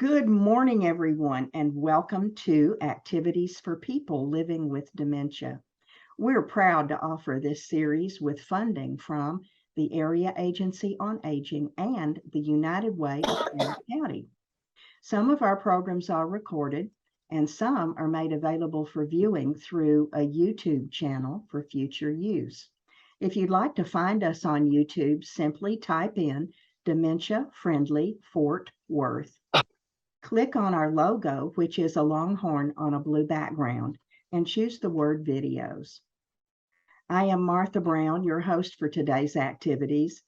Good morning, everyone, and welcome to Activities for People Living with Dementia. We're proud to offer this series with funding from the Area Agency on Aging and the United Way of Tarrant County. Some of our programs are recorded, and some are made available for viewing through a YouTube channel for future use. If you'd like to find us on YouTube, simply type in Dementia Friendly Fort Worth. Click on our logo, which is a longhorn on a blue background, and choose the word videos. I am Martha Brown, your host for today's activities.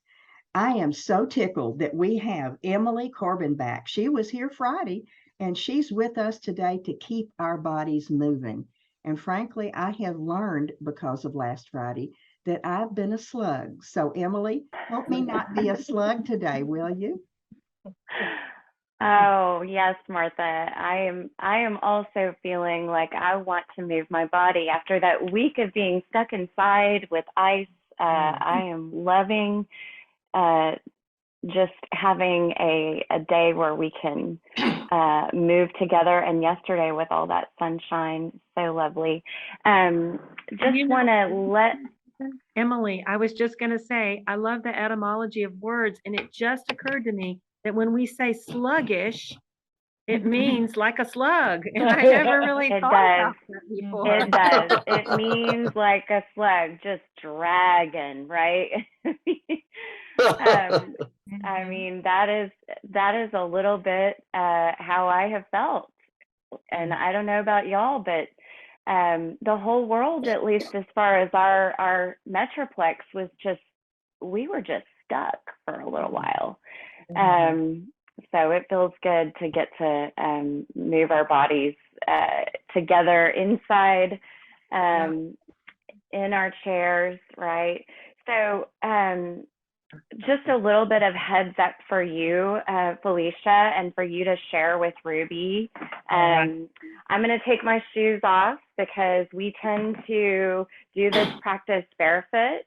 I am so tickled that we have Emily Corbin back. She was here Friday, and she's with us today to keep our bodies moving. And frankly, I have learned because of last Friday that I've been a slug. So Emily, help me not be a slug today, will you? Oh, yes, Martha. I am also feeling like I want to move my body after that week of being stuck inside with ice. I am loving just having a day where we can move together. And yesterday with all that sunshine, so lovely. Just want to let Emily, I was just going to say, I love the etymology of words, and it just occurred to me that when we say sluggish, it means like a slug, and I never really thought about that before. It does. It means like a slug, just dragging, right? I mean, that is a little bit how I have felt, and I don't know about y'all, but the whole world, at least as far as our metroplex, we were just stuck for a little while. So it feels good to get to move our bodies together inside in our chairs, right? So just a little bit of heads up for you, Felicia, and for you to share with Ruby. I'm going to take my shoes off because we tend to do this practice barefoot.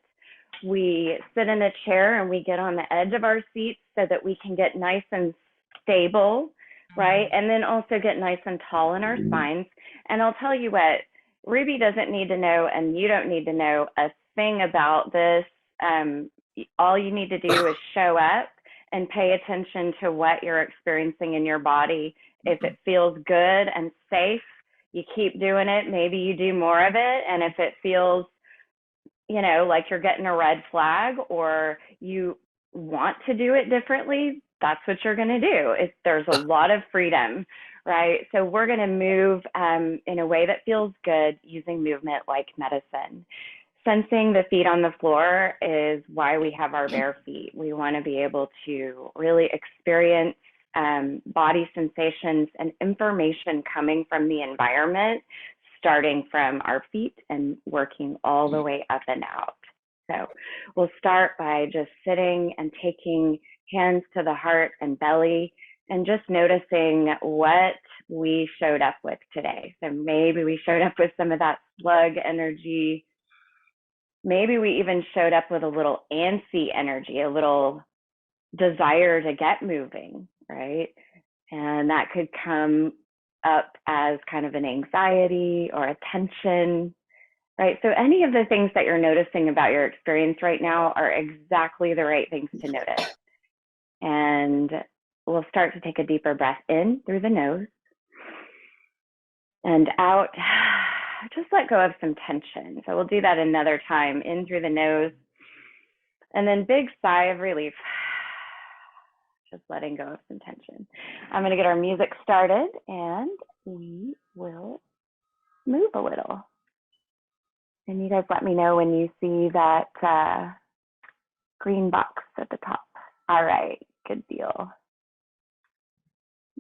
We sit in a chair and we get on the edge of our seats so that we can get nice and stable, right? And then also get nice and tall in our spines. And I'll tell you what, Ruby doesn't need to know, and you don't need to know a thing about this. All you need to do is show up and pay attention to what you're experiencing in your body. If it feels good and safe, you keep doing it. Maybe you do more of it. And if it feels, like you're getting a red flag or you want to do it differently, that's what you're going to do. There's a lot of freedom, right? So we're going to move in a way that feels good using movement like medicine. Sensing the feet on the floor is why we have our bare feet. We want to be able to really experience body sensations and information coming from the environment, starting from our feet and working all the way up and out. So we'll start by just sitting and taking hands to the heart and belly and just noticing what we showed up with today. So maybe we showed up with some of that slug energy. Maybe we even showed up with a little antsy energy, a little desire to get moving, right? And that could come up as kind of an anxiety or a tension, right? So any of the things that you're noticing about your experience right now are exactly the right things to notice. And we'll start to take a deeper breath in through the nose and out. Just let go of some tension. So we'll do that another time, in through the nose, and then big sigh of relief. Just letting go of some tension. I'm going to get our music started and we will move a little. And you guys let me know when you see that green box at the top. All right, good deal.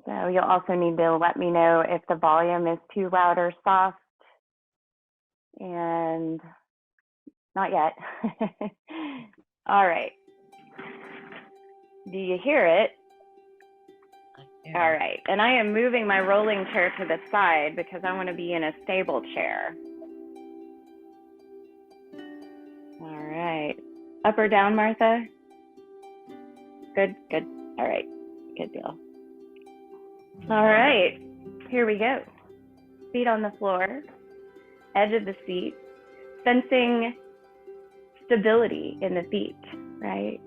So you'll also need to let me know if the volume is too loud or soft. And not yet. All right. Do you hear it? Yeah. All right. And I am moving my rolling chair to the side because I want to be in a stable chair. All right. Up or down, Martha? Good, good. All right. Good deal. All right, here we go. Feet on the floor, edge of the seat, sensing stability in the feet, right?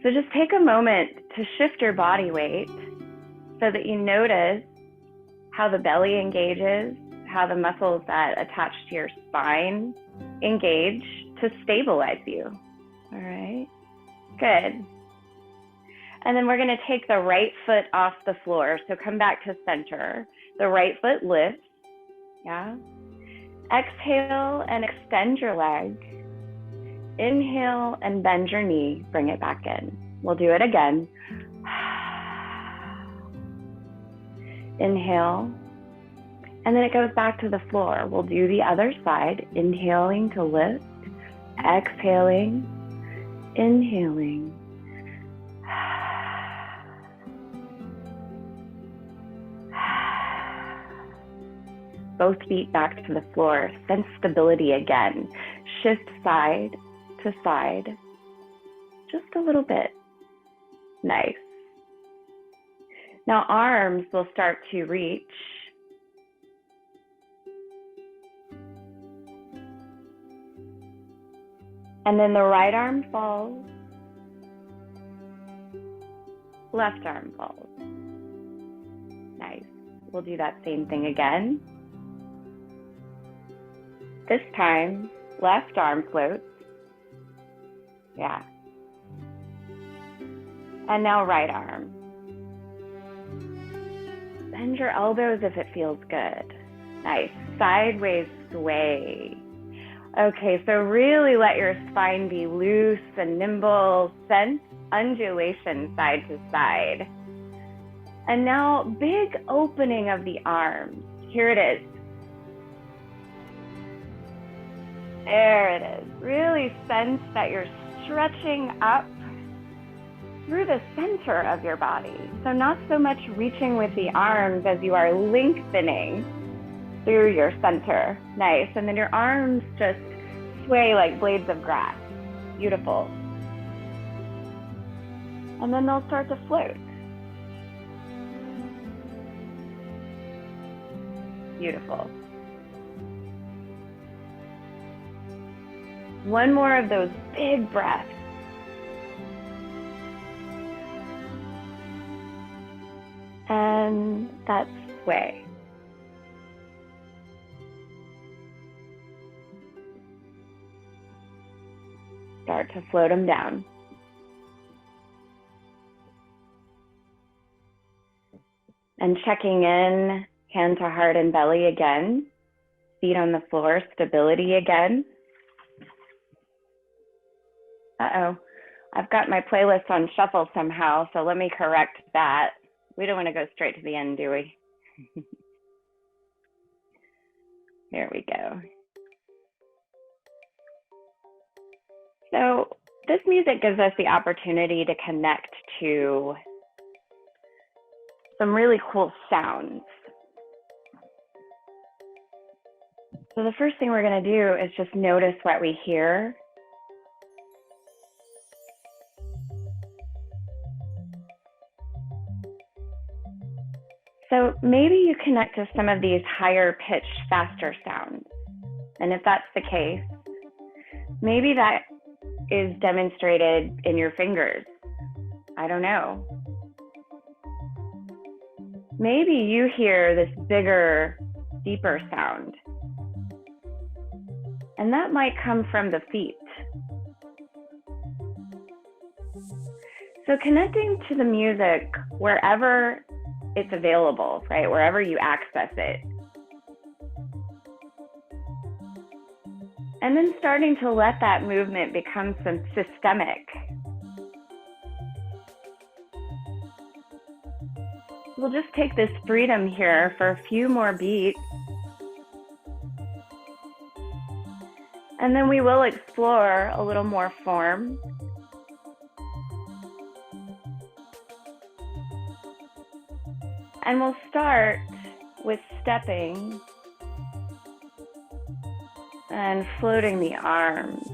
So just take a moment to shift your body weight so that you notice how the belly engages, how the muscles that attach to your spine engage to stabilize you. All right, good. And then we're going to take the right foot off the floor. So come back to center. The right foot lifts. Yeah. Exhale and extend your leg. Inhale and bend your knee. Bring it back in. We'll do it again. Inhale. And then it goes back to the floor. We'll do the other side. Inhaling to lift. Exhaling. Inhaling. Both feet back to the floor. Sense stability again. Shift side to side. Just a little bit. Nice. Now arms will start to reach. And then the right arm falls. Left arm falls. Nice. We'll do that same thing again. This time, left arm floats. Yeah. And now right arm. Bend your elbows if it feels good. Nice. Sideways sway. Okay, so really let your spine be loose and nimble. Sense undulation side to side. And now big opening of the arms. Here it is. There it is. Really sense that you're stretching up through the center of your body. So not so much reaching with the arms as you are lengthening through your center. Nice. And then your arms just sway like blades of grass. Beautiful. And then they'll start to float. Beautiful. One more of those big breaths. And that's sway. Start to float them down. And checking in, hand to heart and belly again. Feet on the floor, stability again. Uh-oh, I've got my playlist on shuffle somehow, so let me correct that. We don't want to go straight to the end, do we? There we go. So this music gives us the opportunity to connect to some really cool sounds. So the first thing we're going to do is just notice what we hear. So maybe you connect to some of these higher pitched, faster sounds. And if that's the case, maybe that is demonstrated in your fingers. I don't know. Maybe you hear this bigger, deeper sound. And that might come from the feet. So connecting to the music wherever it's available, right? Wherever you access it. And then starting to let that movement become some systemic. We'll just take this freedom here for a few more beats. And then we will explore a little more form. And we'll start with stepping and floating the arms.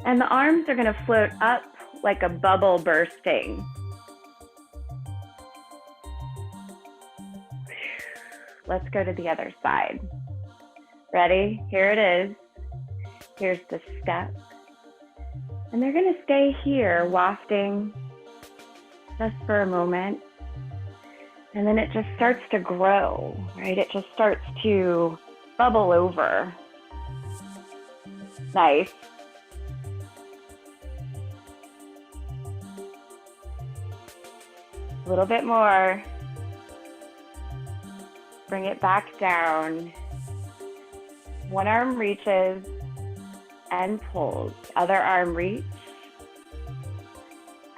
And the arms are going to float up like a bubble bursting. Let's go to the other side. Ready? Here it is. Here's the step. And they're going to stay here, wafting just for a moment. And then it just starts to grow, right? It just starts to bubble over. Nice. A little bit more. Bring it back down. One arm reaches and pulls. Other arm reach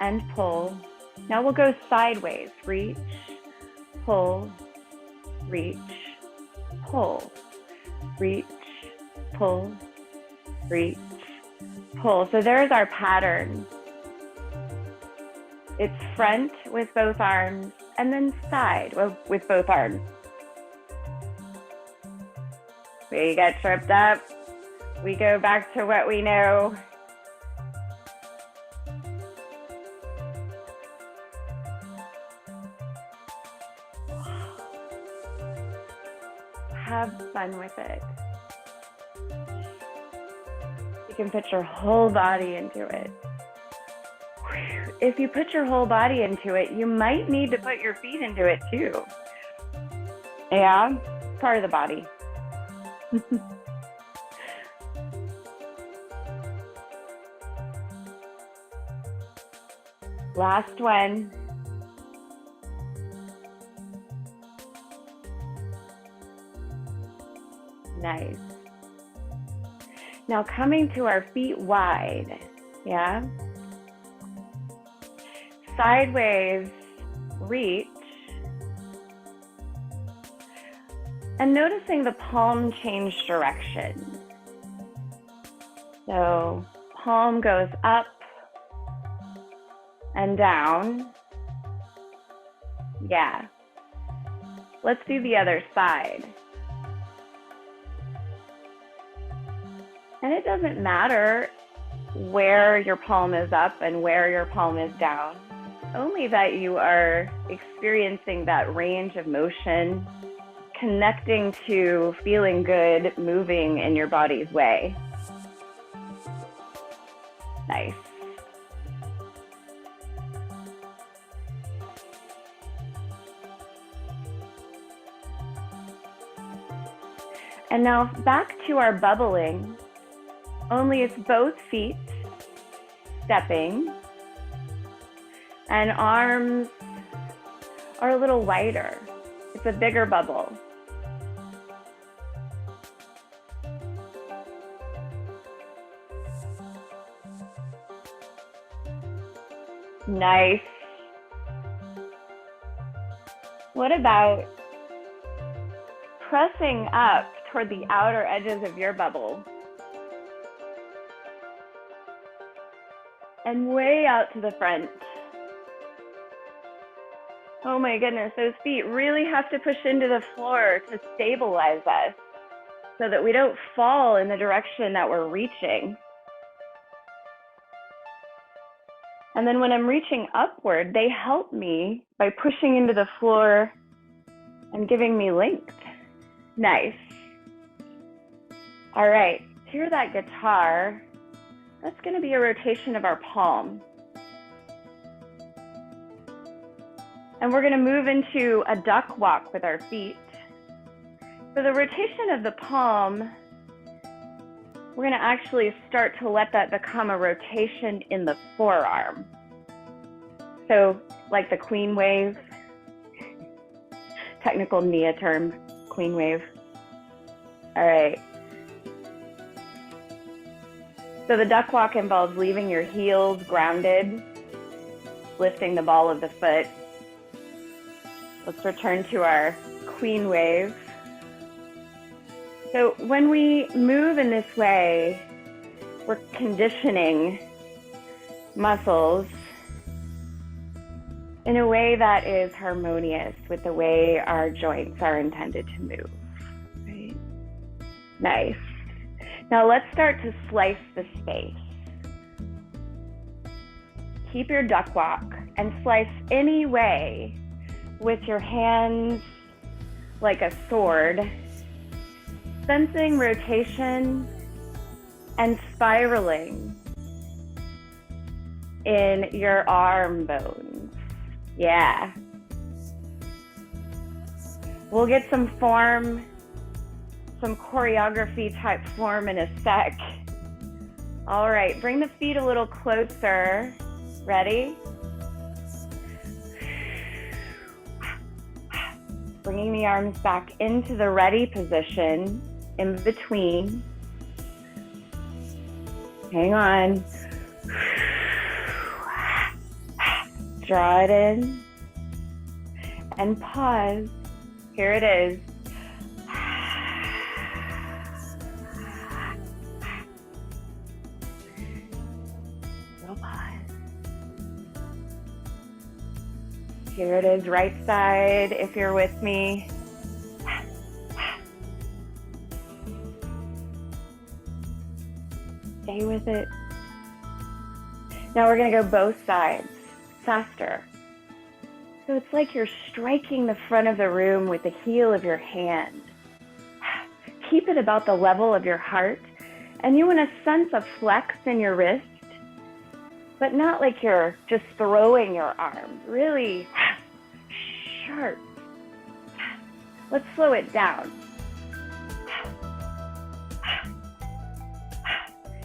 and pull. Now we'll go sideways. Reach, pull, reach, pull, reach, pull, reach, pull. So there's our pattern. It's front with both arms and then side with both arms. We get tripped up. We go back to what we know. Have fun with it. You can put your whole body into it. If you put your whole body into it, you might need to put your feet into it too. Yeah, part of the body. Last one. Nice. Now coming to our feet wide, yeah? Sideways reach. And noticing the palm change direction. So palm goes up and down. Yeah. Let's do the other side. And it doesn't matter where your palm is up and where your palm is down, only that you are experiencing that range of motion, connecting to feeling good, moving in your body's way. Nice. And now back to our bubbling, only it's both feet stepping and arms are a little wider. It's a bigger bubble. Nice. What about pressing up toward the outer edges of your bubble and way out to the front? Oh my goodness, those feet really have to push into the floor to stabilize us so that we don't fall in the direction that we're reaching. And then when I'm reaching upward, they help me by pushing into the floor and giving me length. Nice. All right, hear that guitar. That's going to be a rotation of our palm. And we're going to move into a duck walk with our feet. For the rotation of the palm, we're going to actually start to let that become a rotation in the forearm. So like the queen wave, technical Nia term, queen wave. All right. So the duck walk involves leaving your heels grounded, lifting the ball of the foot. Let's return to our queen wave. So when we move in this way, we're conditioning muscles in a way that is harmonious with the way our joints are intended to move. Right? Nice. Now let's start to slice the space. Keep your duck walk and slice any way with your hands like a sword, sensing rotation and spiraling in your arm bones. Yeah. We'll get some form, some choreography type form in a sec. All right, bring the feet a little closer. Ready? Bringing the arms back into the ready position in between. Hang on. Draw it in and pause. Here it is. Little pause. Here it is, right side, if you're with me. Stay with it. Now we're gonna go both sides, faster. So it's like you're striking the front of the room with the heel of your hand. Keep it about the level of your heart, and you want to sense a flex in your wrist, but not like you're just throwing your arm. Really sharp. Let's slow it down.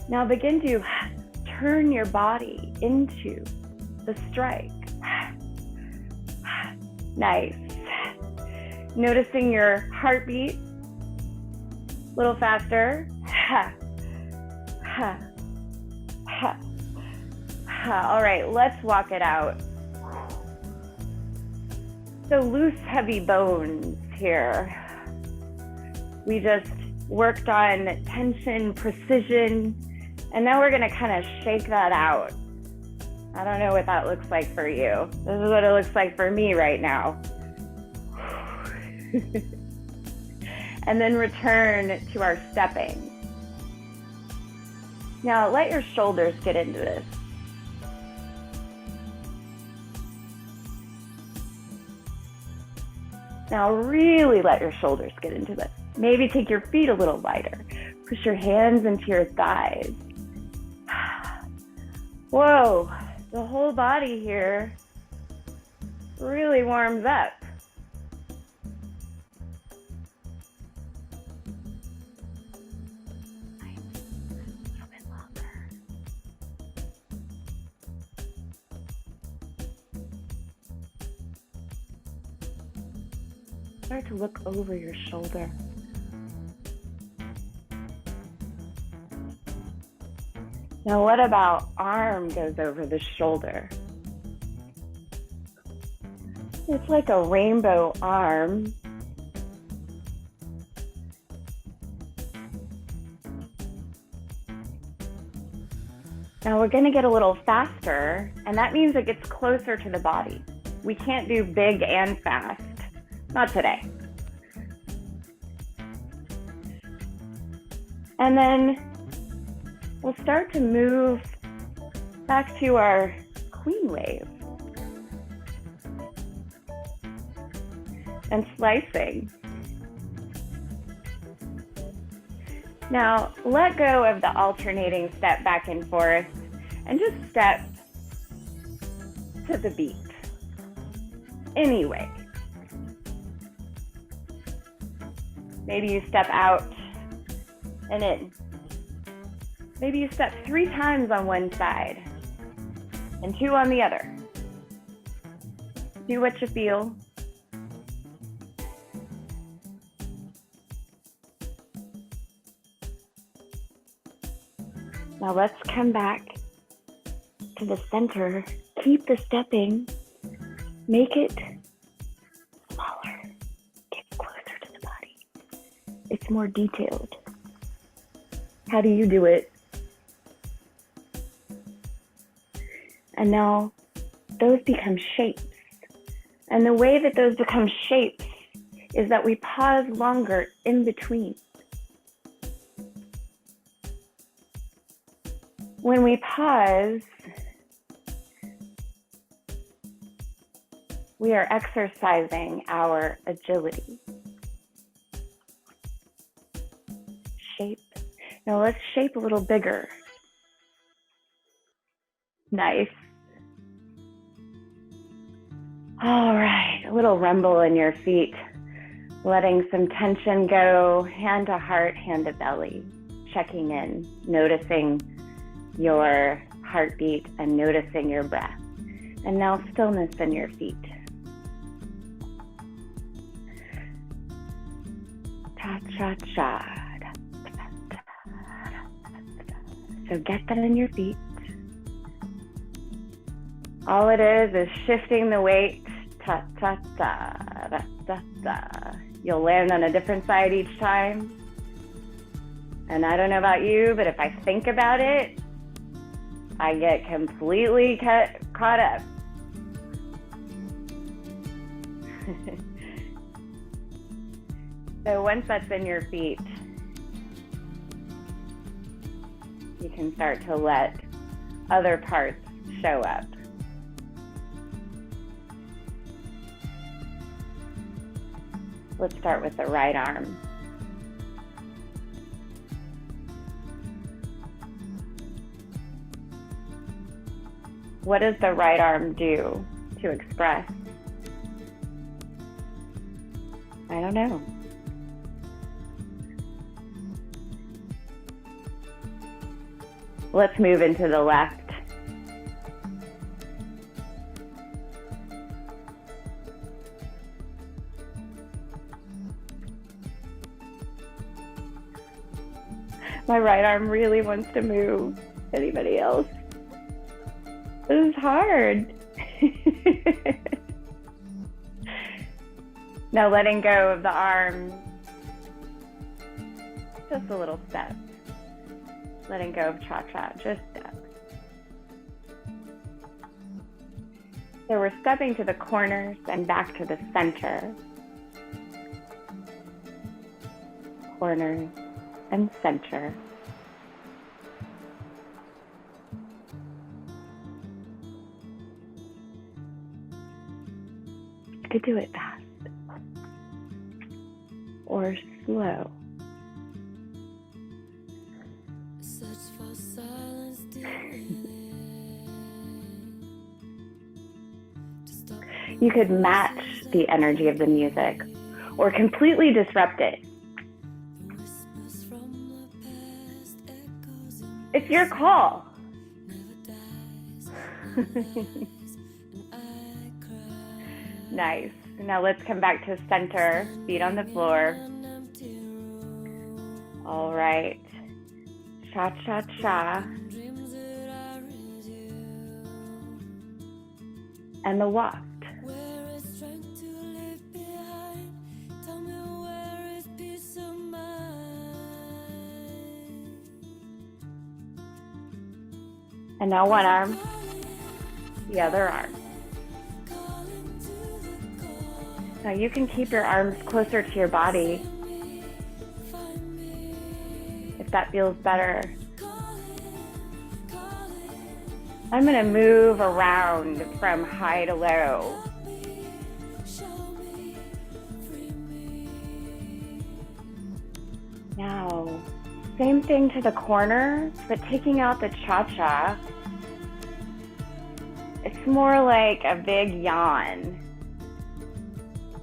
Now begin to turn your body into the strike. Nice. Noticing your heartbeat. A little faster. All right, let's walk it out. So loose, heavy bones here. We just worked on tension, precision, and now we're gonna kind of shake that out. I don't know what that looks like for you. This is what it looks like for me right now. And then return to our stepping. Now let your shoulders get into this. Now really let your shoulders get into this. Maybe take your feet a little wider. Push your hands into your thighs. Whoa. The whole body here really warms up. Nice. A little bit longer. Start to look over your shoulder. Now what about arm goes over the shoulder? It's like a rainbow arm. Now we're going to get a little faster, and that means it gets closer to the body. We can't do big and fast. Not today. And then we'll start to move back to our queen wave and slicing. Now, let go of the alternating step back and forth and just step to the beat. Anyway. Maybe you step out and in. Maybe you step 3 times on one side and 2 on the other. Do what you feel. Now let's come back to the center. Keep the stepping. Make it smaller. Get closer to the body. It's more detailed. How do you do it? And now those become shapes. And the way that those become shapes is that we pause longer in between. When we pause, we are exercising our agility. shape. Now let's shape a little bigger. Nice. All right, a little rumble in your feet, letting some tension go, hand to heart, hand to belly, checking in, noticing your heartbeat and noticing your breath. And now stillness in your feet. Cha-cha-cha. So get that in your feet. All it is shifting the weight. Ta-ta-ta. You'll land on a different side each time. And I don't know about you, but if I think about it, I get completely caught up. So once that's in your feet, you can start to let other parts show up. Let's start with the right arm. What does the right arm do to express? I don't know. Let's move into the left. My right arm really wants to move. Anybody else? This is hard. Now letting go of the arm. Just a little step. Letting go of cha-cha, just steps. So we're stepping to the corners and back to the center. Corners and center. You could do it fast or slow. You could match the energy of the music or completely disrupt it. It's your call. Nice. Now let's come back to center, feet on the floor. All right. Cha-cha-cha. And the waft. And now one arm, the other arm. Now you can keep your arms closer to your body if that feels better. I'm going to move around from high to low. Now, same thing to the corner, but taking out the cha-cha. It's more like a big yawn.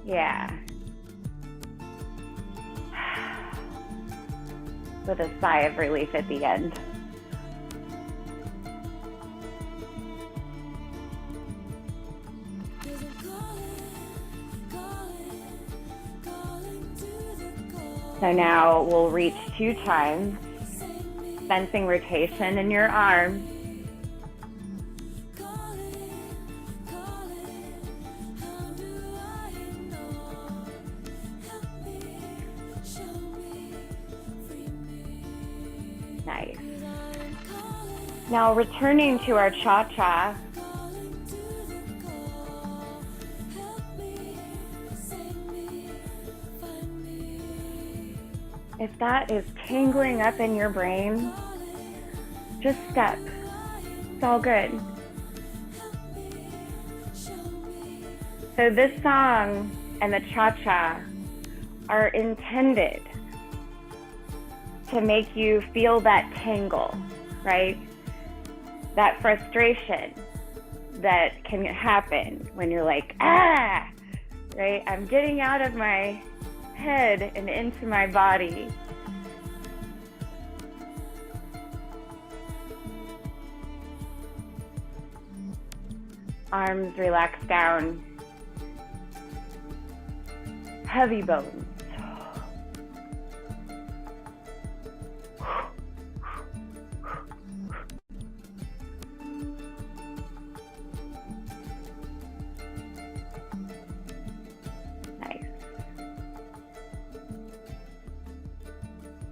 Yeah. With a sigh of relief at the end. So now we'll reach 2 times, sensing rotation in your arm. Nice. Now returning to our cha-cha. If that is tingling up in your brain, just step. It's all good. So this song and the cha-cha are intended to make you feel that tingle, right? That frustration that can happen when you're like, right? I'm getting out of my head and into my body. Arms relax down. Heavy bones. Nice.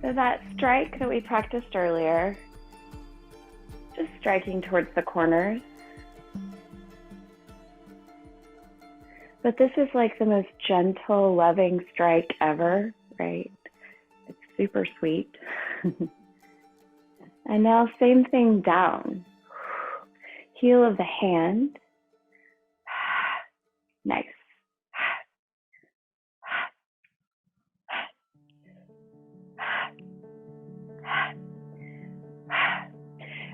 So that strike that we practiced earlier, just striking towards the corners. But this is like the most gentle, loving strike ever, right? It's super sweet. And now same thing down. Heel of the hand. Nice.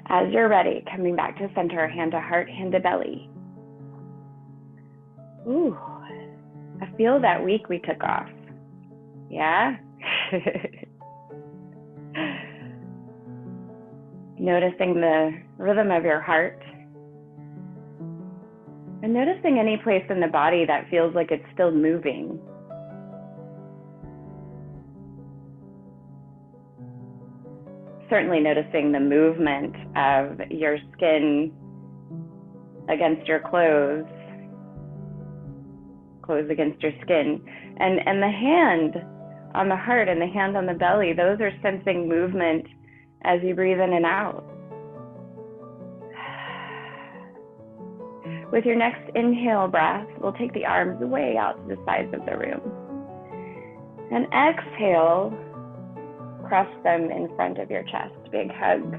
As you're ready, coming back to center, hand to heart, hand to belly. Ooh, I feel that week we took off. Yeah? Noticing the rhythm of your heart. And noticing any place in the body that feels like it's still moving. Certainly noticing the movement of your skin against your clothes against your skin. And the hand on the heart and the hand on the belly, those are sensing movement as you breathe in and out. With your next inhale breath, we'll take the arms way out to the sides of the room. And exhale, cross them in front of your chest, big hug.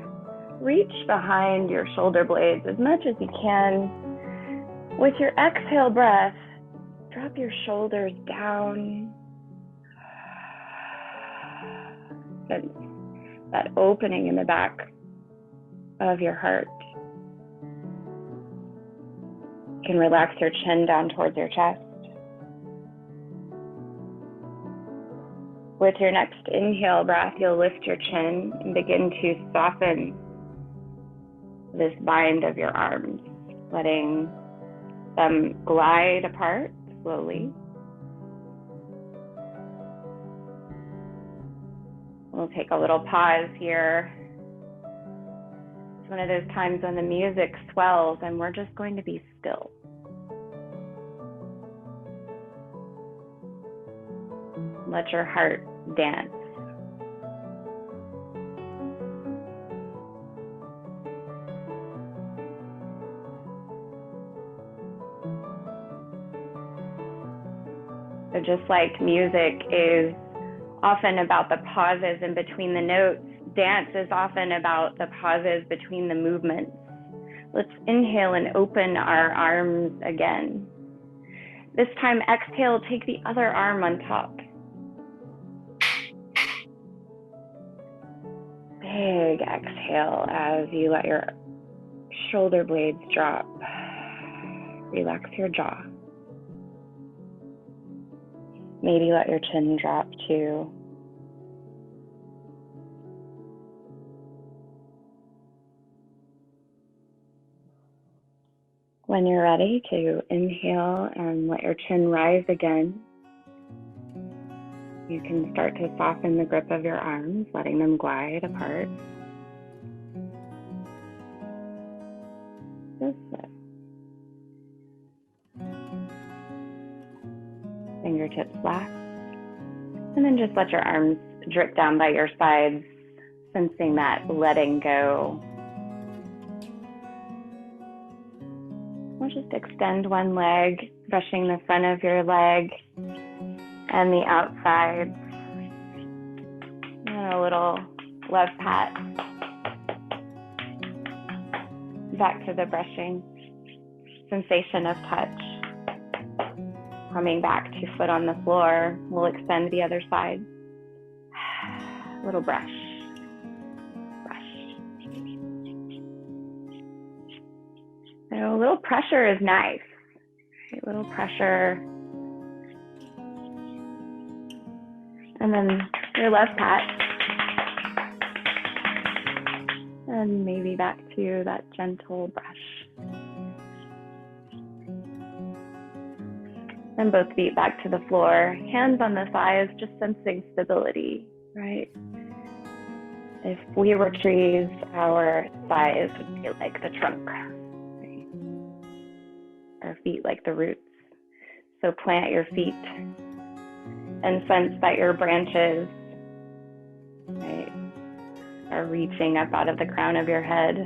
Reach behind your shoulder blades as much as you can. With your exhale breath, drop your shoulders down. Sense that opening in the back of your heart. You can relax your chin down towards your chest. With your next inhale breath, you'll lift your chin and begin to soften this bind of your arms, letting them glide apart slowly. We'll take a little pause here. It's one of those times when the music swells and we're just going to be still. Let your heart dance. So just like music is often about the pauses in between the notes, dance is often about the pauses between the movements. Let's inhale and open our arms again. This time, exhale, take the other arm on top. Big exhale as you let your shoulder blades drop. Relax your jaw. Maybe let your chin drop too. When you're ready to inhale and let your chin rise again, you can start to soften the grip of your arms, letting them glide apart. Just so. Fingertips flat. And then just let your arms drip down by your sides, sensing that letting go. We'll just extend one leg, brushing the front of your leg and the outside. And a little love pat. Back to the brushing. Sensation of touch. Coming back to foot on the floor, we'll extend the other side. Little brush. little pressure is nice. A little pressure. And then your left pat. And maybe back to that gentle brush. And both feet back to the floor. Hands on the thighs, just sensing stability, right? If we were trees, our thighs would be like the trunk, right? Our feet like the roots. So plant your feet and sense that your branches, right, are reaching up out of the crown of your head.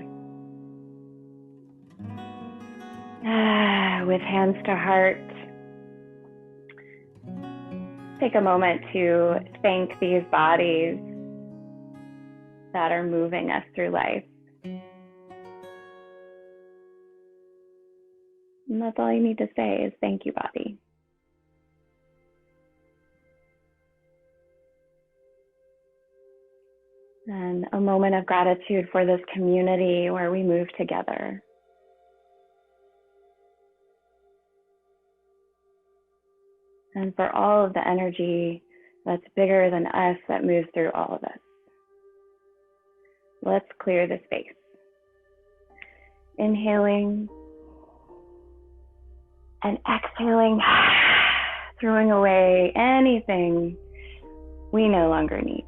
With hands to heart, take a moment to thank these bodies that are moving us through life. And that's all you need to say is thank you, body. And a moment of gratitude for this community where we move together. And for all of the energy that's bigger than us that moves through all of us. Let's clear the space. Inhaling and exhaling, throwing away anything we no longer need.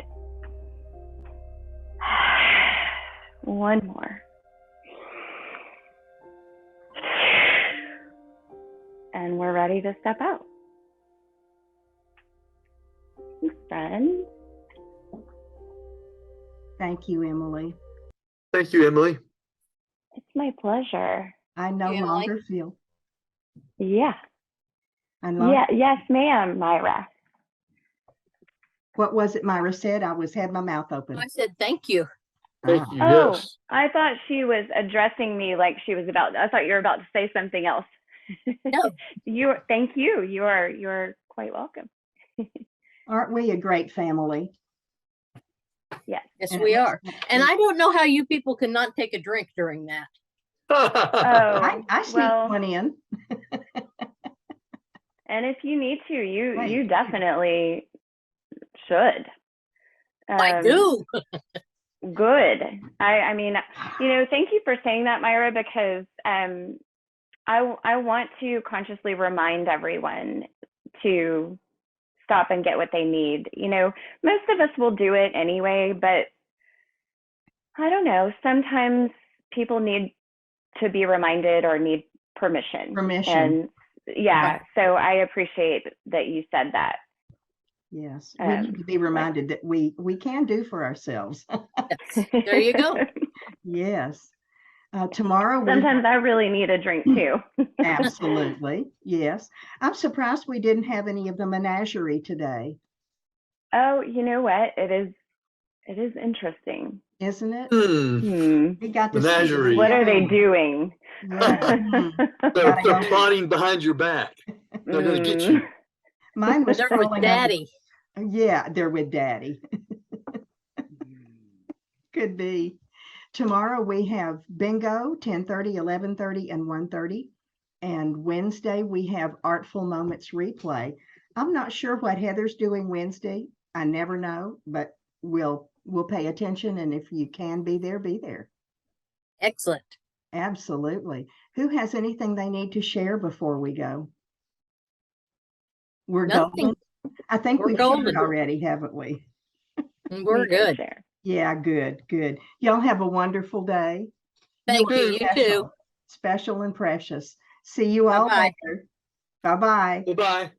One more. And we're ready to step out. Thanks, friends. Thank you, Emily. Thank you, Emily. It's my pleasure. I no Emily? longer feel. Yeah. Yeah. Yes, ma'am, Myra. What was it Myra said? I had my mouth open. I said, thank you. Thank Ah. you. Oh, Yes. I thought she was addressing me like she was I thought you were about to say something else. No. Thank you. You're quite welcome. Aren't we a great family? Yes. Yes, And- we are. And I don't know how you people cannot take a drink during that. Oh, I sneak well, one in. and if you need to, you Right. definitely should. I do. Good. I mean, thank you for saying that, Myra, because I want to consciously remind everyone to stop and get what they need. Most of us will do it anyway, but I don't know. Sometimes people need to be reminded or need permission. And yeah, Right. so I appreciate that you said that. Yes, we need to be reminded that we can do for ourselves. Yes. There you go. Yes. Tomorrow Sometimes I really need a drink too. Absolutely. Yes. I'm surprised we didn't have any of the menagerie today. Oh, you know what? It is interesting. Isn't it? Hmm. We got to Menagerie. see What are they doing? Yeah. They're plotting behind your back. They're going to get you. Mine was They're crawling with under- Daddy. Yeah, they're with Daddy. Could be. Tomorrow we have bingo, 10:30, 11:30, and 1:30. And Wednesday we have Artful Moments replay. I'm not sure what Heather's doing Wednesday. I never know, but we'll pay attention. And if you can be there, be there. Excellent. Absolutely. Who has anything they need to share before we go? We're Nothing. golden. I think We're we've golden. shared already, haven't we? We're We did good. share. Yeah, good. Y'all have a wonderful day. Thank are you. You special, too. special and precious. See you all Bye-bye. later. Bye-bye. Bye-bye.